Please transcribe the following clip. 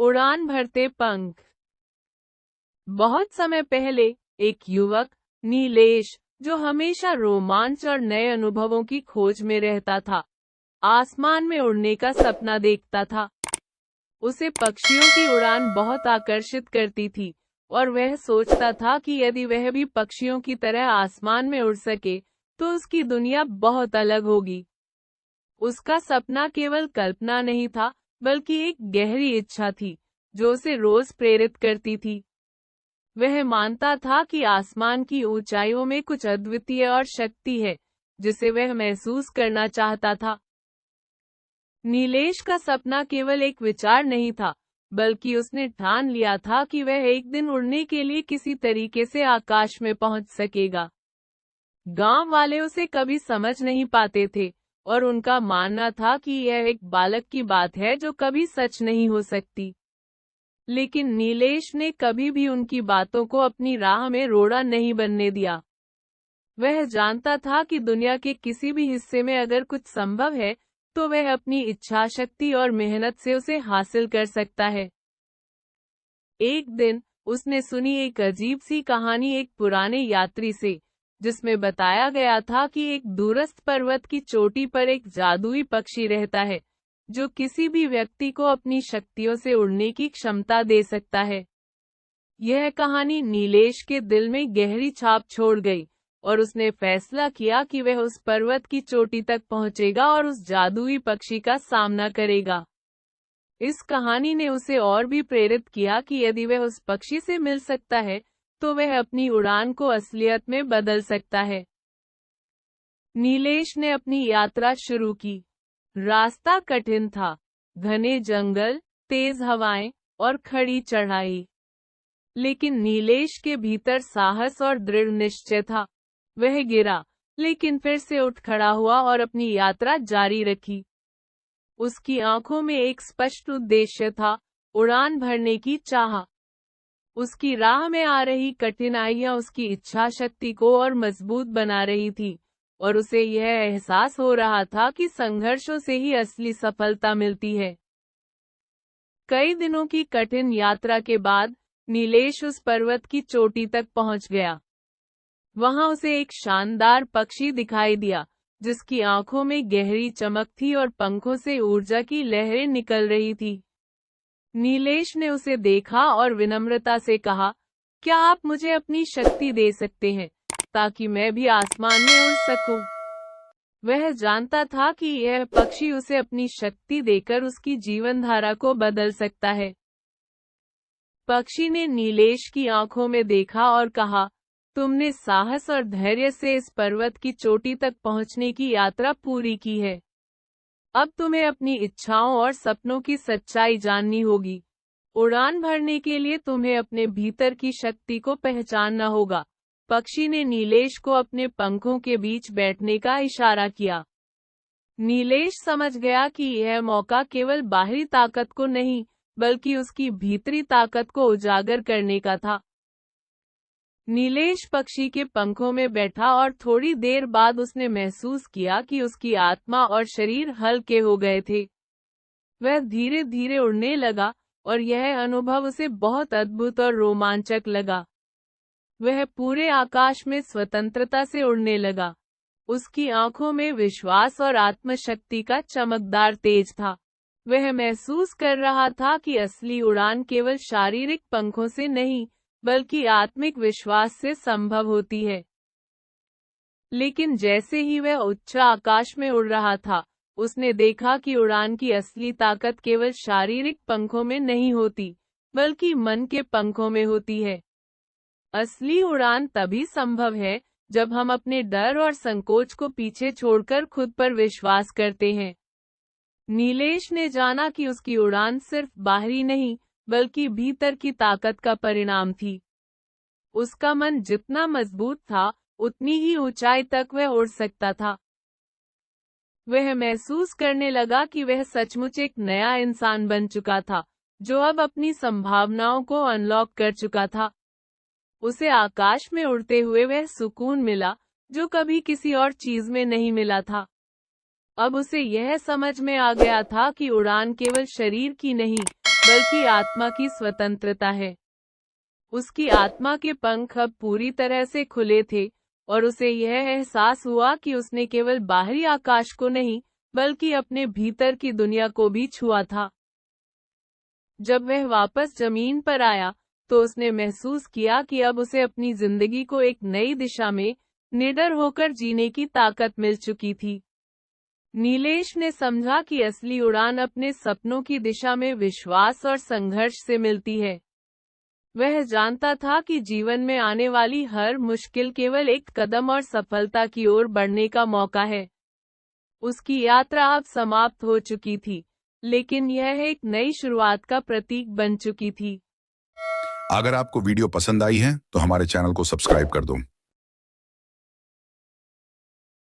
उड़ान भरते पंख। बहुत समय पहले एक युवक नीलेश, जो हमेशा रोमांच और नए अनुभवों की खोज में रहता था, आसमान में उड़ने का सपना देखता था। उसे पक्षियों की उड़ान बहुत आकर्षित करती थी और वह सोचता था कि यदि वह भी पक्षियों की तरह आसमान में उड़ सके तो उसकी दुनिया बहुत अलग होगी। उसका सपना केवल कल्पना नहीं था, बल्कि एक गहरी इच्छा थी जो उसे रोज प्रेरित करती थी। वह मानता था कि आसमान की ऊंचाइयों में कुछ अद्वितीय और शक्ति है जिसे वह महसूस करना चाहता था। नीलेश का सपना केवल एक विचार नहीं था, बल्कि उसने ठान लिया था कि वह एक दिन उड़ने के लिए किसी तरीके से आकाश में पहुंच सकेगा। गांव वाले उसे कभी समझ नहीं पाते थे और उनका मानना था कि यह एक बालक की बात है जो कभी सच नहीं हो सकती। लेकिन नीलेश ने कभी भी उनकी बातों को अपनी राह में रोड़ा नहीं बनने दिया। वह जानता था कि दुनिया के किसी भी हिस्से में अगर कुछ संभव है तो वह अपनी इच्छा शक्ति और मेहनत से उसे हासिल कर सकता है। एक दिन उसने सुनी एक अजीब सी कहानी एक पुराने यात्री से, जिसमें बताया गया था कि एक दूरस्थ पर्वत की चोटी पर एक जादुई पक्षी रहता है जो किसी भी व्यक्ति को अपनी शक्तियों से उड़ने की क्षमता दे सकता है। यह कहानी नीलेश के दिल में गहरी छाप छोड़ गई और उसने फैसला किया कि वह उस पर्वत की चोटी तक पहुंचेगा और उस जादुई पक्षी का सामना करेगा। इस कहानी ने उसे और भी प्रेरित किया कि यदि वह उस पक्षी से मिल सकता है तो वह अपनी उड़ान को असलियत में बदल सकता है। नीलेश ने अपनी यात्रा शुरू की। रास्ता कठिन था, घने जंगल, तेज हवाएं और खड़ी चढ़ाई। लेकिन नीलेश के भीतर साहस और दृढ़ निश्चय था। वह गिरा, लेकिन फिर से उठ खड़ा हुआ और अपनी यात्रा जारी रखी। उसकी आंखों में एक स्पष्ट उद्देश्य था, उड़ान भरने की चाह। उसकी राह में आ रही कठिनाइयां उसकी इच्छा शक्ति को और मजबूत बना रही थी, और उसे यह एहसास हो रहा था कि संघर्षों से ही असली सफलता मिलती है। कई दिनों की कठिन यात्रा के बाद नीलेश उस पर्वत की चोटी तक पहुंच गया। वहां उसे एक शानदार पक्षी दिखाई दिया, जिसकी आंखों में गहरी चमक थी और पंखों से ऊर्जा की लहरें निकल रही थी। नीलेश ने उसे देखा और विनम्रता से कहा, क्या आप मुझे अपनी शक्ति दे सकते हैं ताकि मैं भी आसमान में उड़ सकूं? वह जानता था कि यह पक्षी उसे अपनी शक्ति देकर उसकी जीवनधारा को बदल सकता है। पक्षी ने नीलेश की आंखों में देखा और कहा, तुमने साहस और धैर्य से इस पर्वत की चोटी तक पहुंचने की यात्रा पूरी की है। अब तुम्हें अपनी इच्छाओं और सपनों की सच्चाई जाननी होगी। उड़ान भरने के लिए तुम्हें अपने भीतर की शक्ति को पहचानना होगा। पक्षी ने नीलेश को अपने पंखों के बीच बैठने का इशारा किया। नीलेश समझ गया कि यह मौका केवल बाहरी ताकत को नहीं, बल्कि उसकी भीतरी ताकत को उजागर करने का था। नीलेश पक्षी के पंखों में बैठा और थोड़ी देर बाद उसने महसूस किया कि उसकी आत्मा और शरीर हल्के हो गए थे। वह धीरे धीरे उड़ने लगा और यह अनुभव उसे बहुत अद्भुत और रोमांचक लगा। वह पूरे आकाश में स्वतंत्रता से उड़ने लगा। उसकी आंखों में विश्वास और आत्मशक्ति का चमकदार तेज था। वह महसूस कर रहा था कि असली उड़ान केवल शारीरिक पंखों से नहीं, बल्कि आत्मिक विश्वास से संभव होती है। लेकिन जैसे ही वह उच्च आकाश में उड़ रहा था, उसने देखा कि उड़ान की असली ताकत केवल शारीरिक पंखों में नहीं होती, बल्कि मन के पंखों में होती है। असली उड़ान तभी संभव है जब हम अपने डर और संकोच को पीछे छोड़कर खुद पर विश्वास करते हैं। नीलेश ने जाना कि उसकी उड़ान सिर्फ बाहरी नहीं, बल्कि भीतर की ताकत का परिणाम थी। उसका मन जितना मजबूत था, उतनी ही ऊंचाई तक वह उड़ सकता था। वह महसूस करने लगा कि वह सचमुच एक नया इंसान बन चुका था, जो अब अपनी संभावनाओं को अनलॉक कर चुका था। उसे आकाश में उड़ते हुए वह सुकून मिला जो कभी किसी और चीज में नहीं मिला था। अब उसे यह समझ में आ गया था कि उड़ान केवल शरीर की नहीं, बल्कि आत्मा की स्वतंत्रता है। उसकी आत्मा के पंख अब पूरी तरह से खुले थे और उसे यह एहसास हुआ कि उसने केवल बाहरी आकाश को नहीं, बल्कि अपने भीतर की दुनिया को भी छुआ था। जब वह वापस जमीन पर आया, तो उसने महसूस किया कि अब उसे अपनी जिंदगी को एक नई दिशा में निडर होकर जीने की ताकत मिल चुकी थी। नीलेश ने समझा कि असली उड़ान अपने सपनों की दिशा में विश्वास और संघर्ष से मिलती है। वह जानता था कि जीवन में आने वाली हर मुश्किल केवल एक कदम और सफलता की ओर बढ़ने का मौका है। उसकी यात्रा अब समाप्त हो चुकी थी, लेकिन यह एक नई शुरुआत का प्रतीक बन चुकी थी। अगर आपको वीडियो पसंद आई है तो हमारे चैनल को सब्सक्राइब कर दो